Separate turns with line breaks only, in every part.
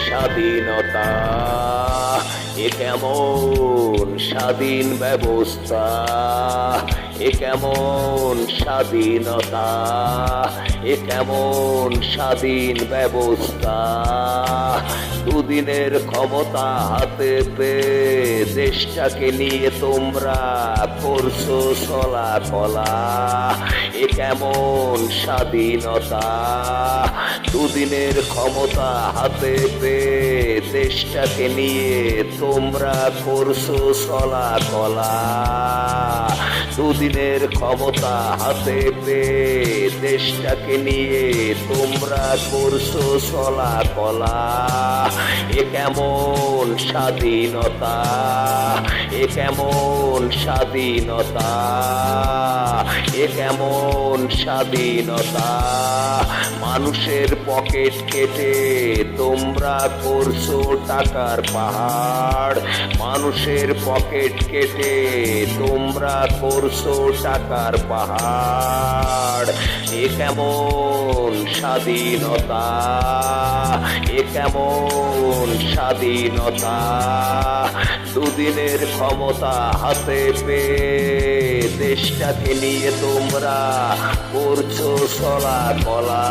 স্বাধীনতা, এ কেমন স্বাধীন ব্যবস্থা, এ কেমন স্বাধীনতা, এ কেমন স্বাধীন ব্যবস্থা। দুদিনের ক্ষমতা হাতে পেয়ে দেশটাকে নিয়ে তোমরা করছো চলা কলা, এ কেমন স্বাধীনতা। দুদিনের ক্ষমতা হাতে পেয়ে দেশটাকে নিয়ে তোমরা করছো চলা কলা। দুদিনের ক্ষমতা হাতে পেয়ে দেশটাকে নিয়ে তোমরা করছো চলা কলা, এ কেমন স্বাধীনতা, এ কেমন স্বাধীনতা, এ কেমন স্বাধীনতা। মানুষের পকেট কেটে তোমরা করছো টাকার পাহাড়, মানুষের পকেট কেটে তোমরা করছো টাকার পাহাড়, এ কেমন স্বাধীনতা, এ কেমন স্বাধীনতা। দুদিনের ক্ষমতা হাতে পেয়ে দেশটাকে নিয়ে তোমরা করছো চলা কলা।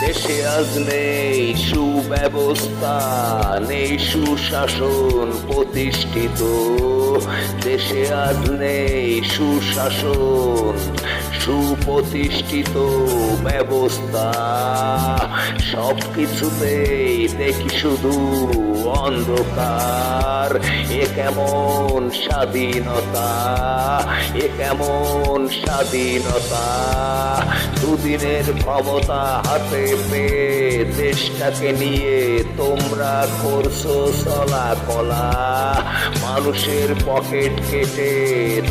দেশে আজ নেই সুব্যবস্থা, নেই সুশাসন প্রতিষ্ঠিত। দেশে আজ নেই সুশাসন সুপ্রতিষ্ঠিত ব্যবস্থা। সব কিছুতেই দেখি শুধু অন্ধকার, এ কেমন স্বাধীনতা, এ কেমন স্বাধীনতা। দুদিনের ক্ষমতা হাতে পেয়ে দেশটাকে নিয়ে তোমরা করছো চলা কলা। মানুষের পকেট কেটে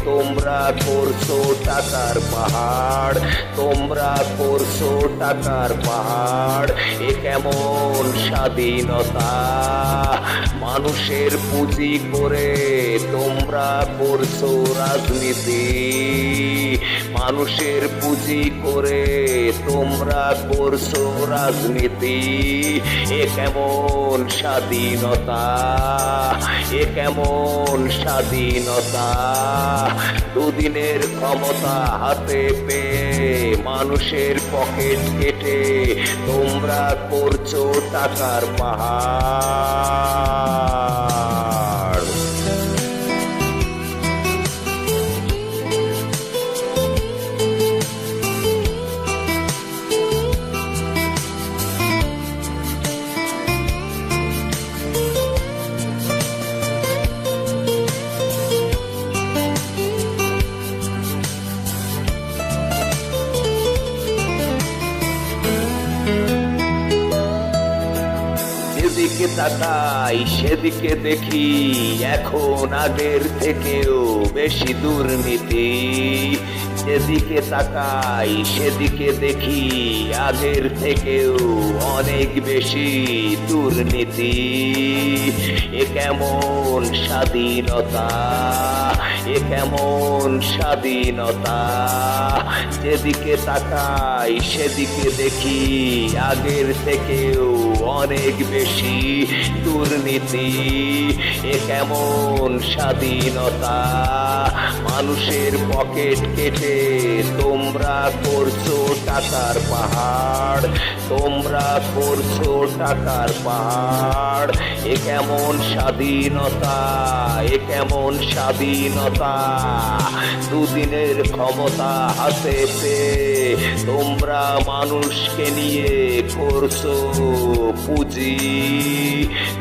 তোমরা করছো টাকার পাহাড়, তোমরা করছো টাকার পাহাড়, এ কেমন স্বাধীনতা। মানুষের পুঁজি করে তোমরা করছো রাজনীতি, মানুষের পুঁজি করে তোমরা করছো রাজনীতি, এ কেমন স্বাধীনতা, এ কেমন স্বাধীনতা। দুদিনের ক্ষমতা হাতে পেয়ে মানুষের পকেট কেটে তোমরা করছো টাকার পাহাড়। যেদিকে তাকাই সেদিকে দেখি এখন আগের থেকেও বেশি দুর্নীতি। যেদিকে তাকাই সেদিকে দেখি আগের থেকেও অনেক বেশি দুর্নীতি। এ কেমন স্বাধীনতা, এ কেমন স্বাধীনতা। যেদিকে তাকাই সেদিকে দেখি আগের থেকেও অনেক বেশি দুর্নীতি। এ কেমন স্বাধীনতা। মানুষের পকেট কেটে তোমরা করছো টাকার পাহাড়, তোমরা করছো টাকার পাহাড়। এ কেমন স্বাধীনতা, এ কেমন স্বাধীনতা। দুদিনের ক্ষমতা হাতে পেয়ে তোমরা মানুষকে নিয়ে করছো পুঁজি,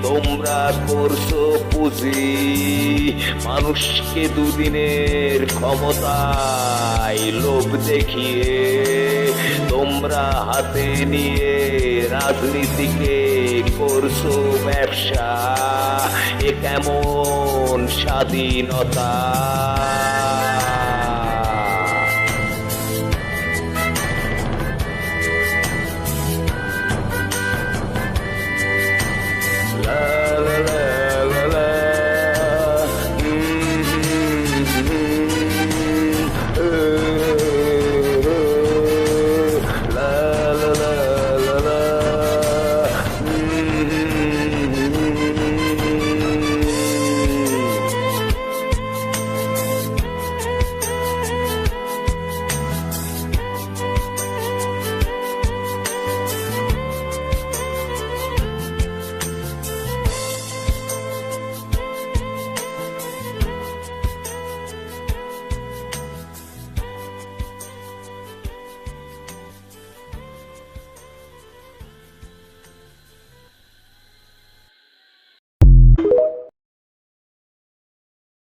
তোমরা করছো পুঁজি। মানুষকে দুদিনের ক্ষমতা টাকায় লোভ দেখিয়ে তোমরা হাতে নিয়ে রাজনীতিকে করছো ব্যবসা, এ কেমন স্বাধীনতা?